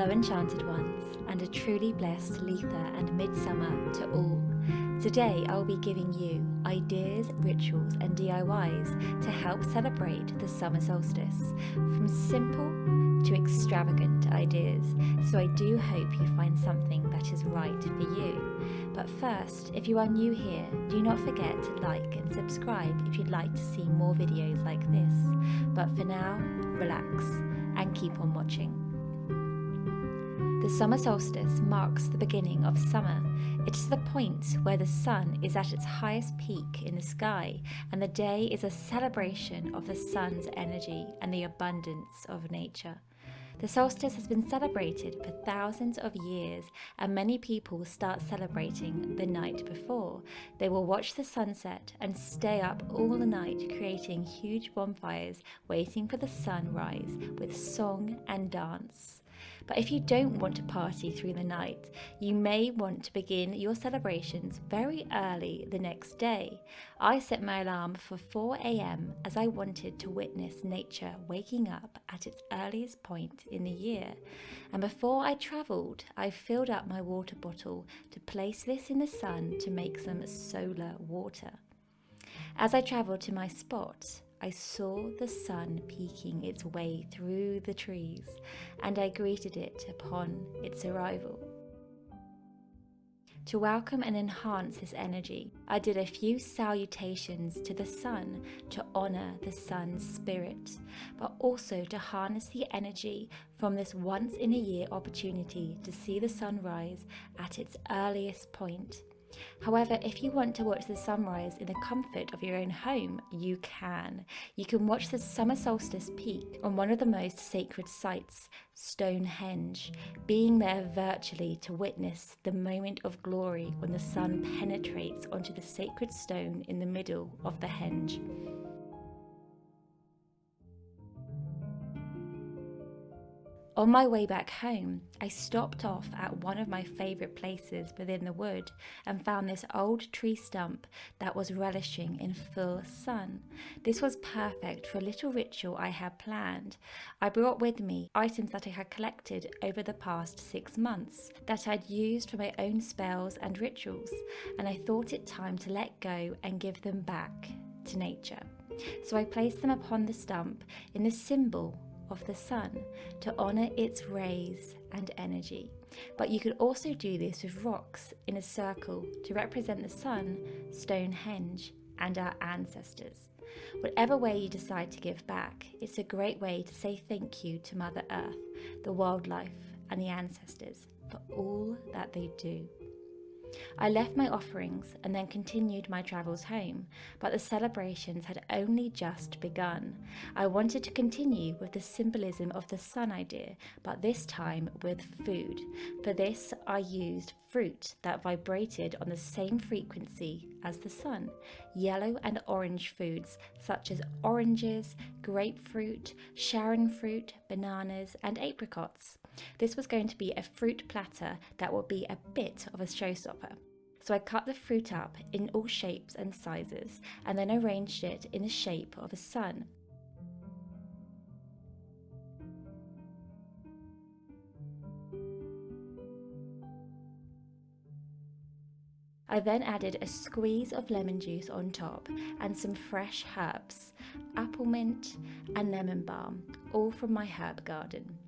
Hello Enchanted ones, and a truly blessed Litha and Midsummer to all. Today I'll be giving you ideas, rituals and DIYs to help celebrate the summer solstice, from simple to extravagant ideas, so I do hope you find something that is right for you. But first, if you are new here, do not forget to like and subscribe if you'd like to see more videos like this. But for now, relax and keep on watching. The summer solstice marks the beginning of summer. It is the point where the sun is at its highest peak in the sky, and the day is a celebration of the sun's energy and the abundance of nature. The solstice has been celebrated for thousands of years, and many people start celebrating the night before. They will watch the sunset and stay up all the night creating huge bonfires waiting for the sunrise with song and dance. But if you don't want to party through the night, you may want to begin your celebrations very early the next day. I set my alarm for 4 a.m. as I wanted to witness nature waking up at its earliest point in the year. And before I travelled, I filled up my water bottle to place this in the sun to make some solar water. As I travelled to my spot, I saw the sun peeking its way through the trees, and I greeted it upon its arrival. To welcome and enhance this energy, I did a few salutations to the sun to honour the sun's spirit, but also to harness the energy from this once-in-a-year opportunity to see the sunrise at its earliest point. However, if you want to watch the sunrise in the comfort of your own home, you can. You can watch the summer solstice peak on one of the most sacred sites, Stonehenge, being there virtually to witness the moment of glory when the sun penetrates onto the sacred stone in the middle of the henge. On my way back home, I stopped off at one of my favourite places within the wood and found this old tree stump that was relishing in full sun. This was perfect for a little ritual I had planned. I brought with me items that I had collected over the past 6 months that I'd used for my own spells and rituals, and I thought it time to let go and give them back to nature. So I placed them upon the stump in the symbol of the sun to honour its rays and energy. But you could also do this with rocks in a circle to represent the sun, Stonehenge, and our ancestors. Whatever way you decide to give back, it's a great way to say thank you to Mother Earth, the wildlife, and the ancestors for all that they do. I left my offerings and then continued my travels home, but the celebrations had only just begun. I wanted to continue with the symbolism of the sun idea, but this time with food. For this, I used fruit that vibrated on the same frequency as the sun. Yellow and orange foods such as oranges, grapefruit, Sharon fruit, bananas and apricots. This was going to be a fruit platter that would be a bit of a showstopper. So I cut the fruit up in all shapes and sizes and then arranged it in the shape of a sun. I then added a squeeze of lemon juice on top and some fresh herbs, apple mint and lemon balm, all from my herb garden.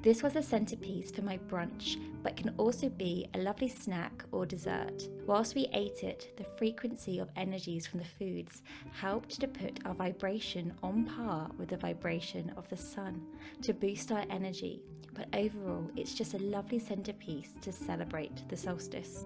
This was a centerpiece for my brunch, but can also be a lovely snack or dessert. Whilst we ate it, the frequency of energies from the foods helped to put our vibration on par with the vibration of the sun to boost our energy. But overall, it's just a lovely centerpiece to celebrate the solstice.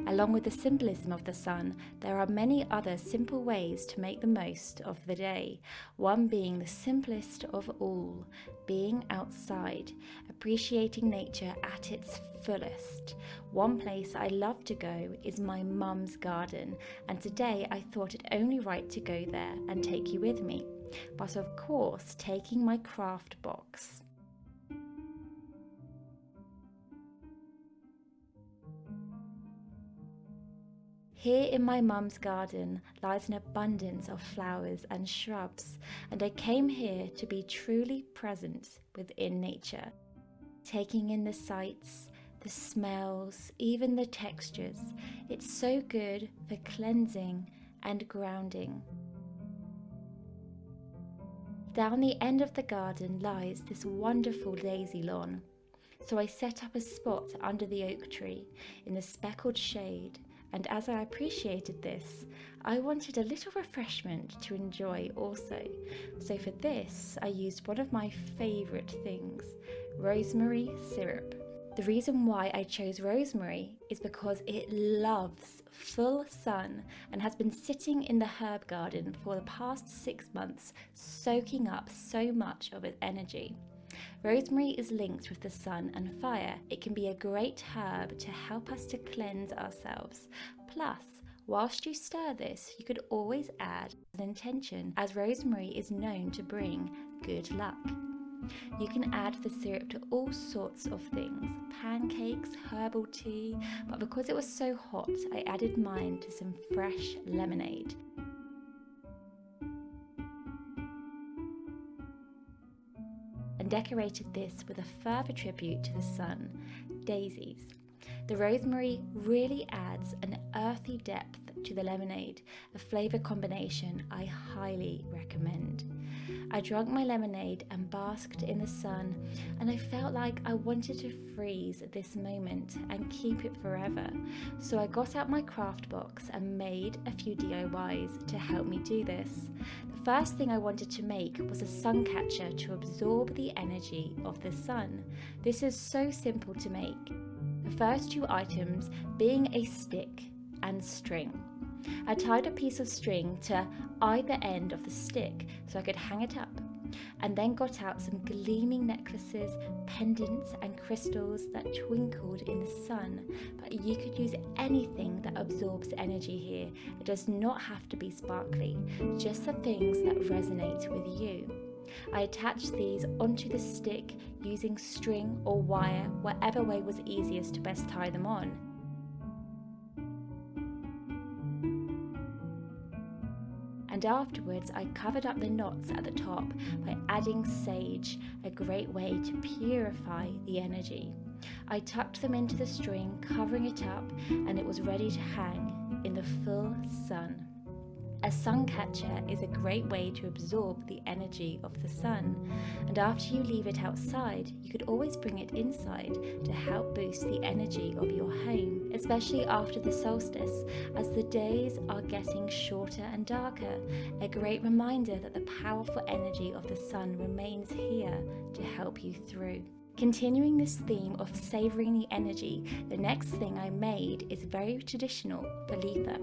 Along with the symbolism of the sun, there are many other simple ways to make the most of the day, one being the simplest of all, being outside, appreciating nature at its fullest. One place I love to go is my mum's garden, and today I thought it only right to go there and take you with me, but of course taking my craft box. Here in my mum's garden lies an abundance of flowers and shrubs, and I came here to be truly present within nature. taking in the sights, the smells, even the textures. It's so good for cleansing and grounding. Down the end of the garden lies this wonderful daisy lawn. So I set up a spot under the oak tree in the speckled shade, and as I appreciated this, I wanted a little refreshment to enjoy also. So for this, I used one of my favourite things, rosemary syrup. The reason why I chose rosemary is because it loves full sun and has been sitting in the herb garden for the past 6 months, soaking up so much of its energy. Rosemary is linked with the sun and fire. It can be a great herb to help us to cleanse ourselves. Plus, whilst you stir this, you could always add an intention, as rosemary is known to bring good luck. You can add the syrup to all sorts of things, pancakes, herbal tea, but because it was so hot, I added mine to some fresh lemonade. And decorated this with a further tribute to the sun, daisies. The rosemary really adds an earthy depth to the lemonade, a flavour combination I highly recommend. I drank my lemonade and basked in the sun, and I felt like I wanted to freeze this moment and keep it forever. So I got out my craft box and made a few DIYs to help me do this. The first thing I wanted to make was a sun catcher to absorb the energy of the sun. This is so simple to make. The first 2 items being a stick and string. I tied a piece of string to either end of the stick so I could hang it up, and then got out some gleaming necklaces, pendants and crystals that twinkled in the sun. But you could use anything that absorbs energy here. It does not have to be sparkly, just the things that resonate with you. I attached these onto the stick using string or wire, whatever way was easiest to best tie them on. And afterwards I covered up the knots at the top by adding sage, a great way to purify the energy. I tucked them into the string, covering it up, and it was ready to hang in the full sun. A sun catcher is a great way to absorb the energy of the sun, and after you leave it outside, you could always bring it inside to help boost the energy of your home, especially after the solstice, as the days are getting shorter and darker. A great reminder that the powerful energy of the sun remains here to help you through. Continuing this theme of savouring the energy, the next thing I made is very traditional for Litha,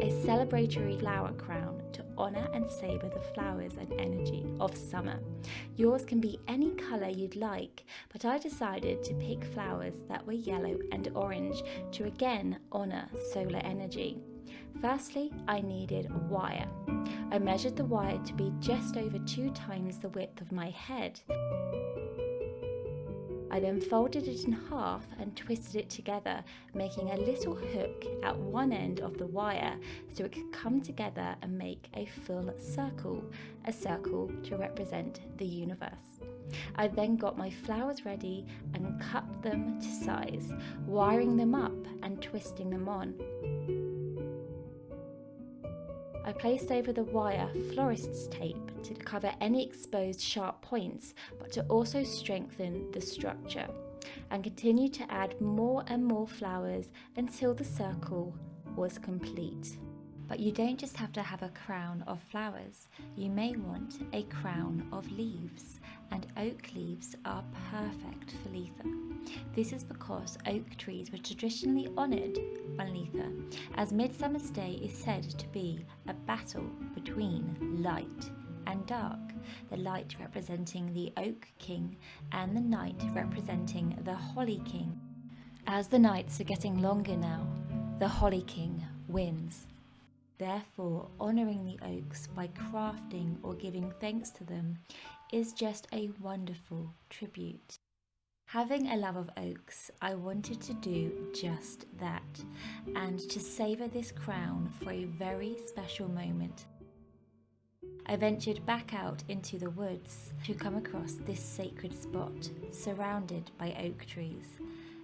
a celebratory flower crown to honour and savour the flowers and energy of summer. Yours can be any colour you'd like, but I decided to pick flowers that were yellow and orange to again honour solar energy. Firstly, I needed wire. I measured the wire to be just over 2 times the width of my head. I then folded it in half and twisted it together, making a little hook at one end of the wire so it could come together and make a full circle, a circle to represent the universe. I then got my flowers ready and cut them to size, wiring them up and twisting them on. I placed over the wire florist's tape to cover any exposed sharp points, but to also strengthen the structure, and continued to add more and more flowers until the circle was complete. But you don't just have to have a crown of flowers, you may want a crown of leaves, and oak leaves are perfect for Litha. This is because oak trees were traditionally honoured on Litha, as Midsummer's Day is said to be a battle between light and dark, the light representing the Oak King and the night representing the Holly King. As the nights are getting longer now, the Holly King wins. Therefore, honouring the oaks by crafting or giving thanks to them is just a wonderful tribute. Having a love of oaks, I wanted to do just that, and to savour this crown for a very special moment. I ventured back out into the woods to come across this sacred spot surrounded by oak trees,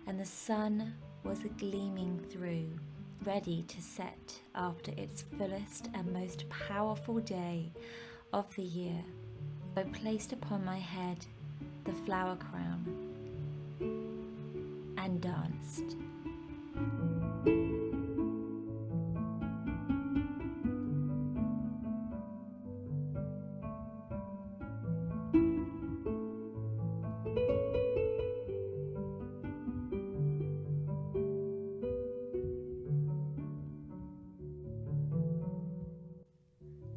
and the sun was gleaming through, ready to set after its fullest and most powerful day of the year. I placed upon my head the flower crown and danced.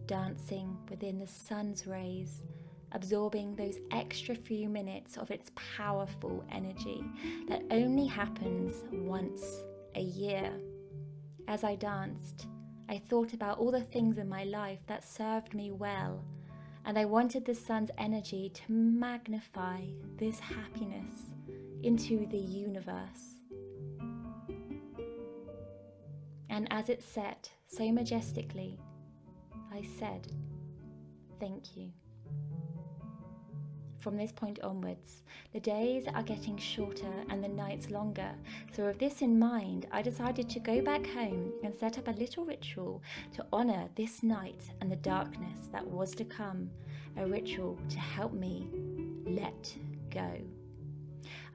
Dancing within the sun's rays, absorbing those extra few minutes of its powerful energy that only happens once a year. As I danced, I thought about all the things in my life that served me well, and I wanted the sun's energy to magnify this happiness into the universe. And as it set so majestically, I said, "Thank you." From this point onwards, the days are getting shorter and the nights longer, so with this in mind, I decided to go back home and set up a little ritual to honour this night and the darkness that was to come, a ritual to help me let go.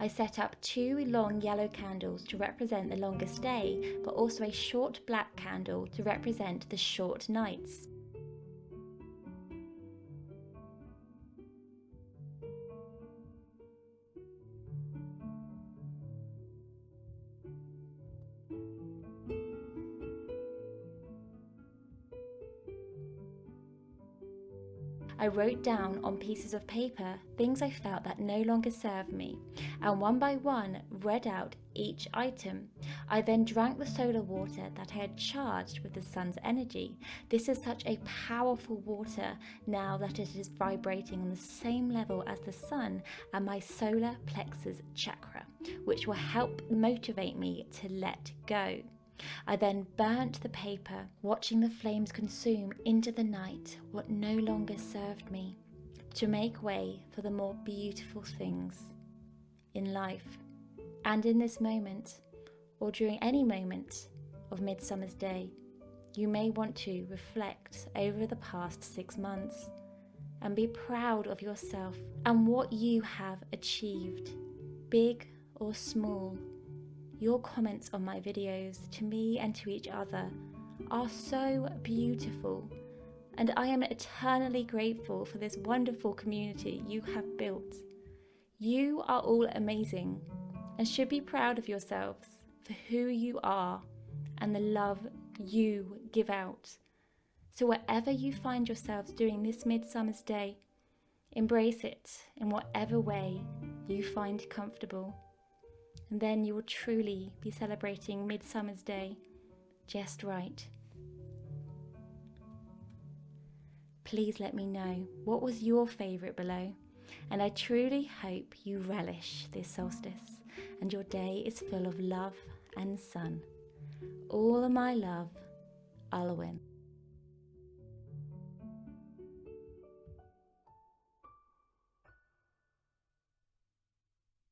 I set up 2 long yellow candles to represent the longest day, but also a short black candle to represent the short nights. I wrote down on pieces of paper things I felt that no longer served me, and one by one read out each item. I then drank the solar water that I had charged with the sun's energy. This is such a powerful water now that it is vibrating on the same level as the sun and my solar plexus chakra, which will help motivate me to let go. I then burnt the paper, watching the flames consume into the night what no longer served me, to make way for the more beautiful things in life. And in this moment, or during any moment of Midsummer's Day, you may want to reflect over the past 6 months and be proud of yourself and what you have achieved, big or small. Your comments on my videos to me and to each other are so beautiful, and I am eternally grateful for this wonderful community you have built. You are all amazing and should be proud of yourselves for who you are and the love you give out. So wherever you find yourselves doing this Midsummer's Day, embrace it in whatever way you find comfortable. And then you will truly be celebrating Midsummer's Day just right. Please let me know what was your favourite below, and I truly hope you relish this solstice and your day is full of love and sun. All of my love, Alwyn.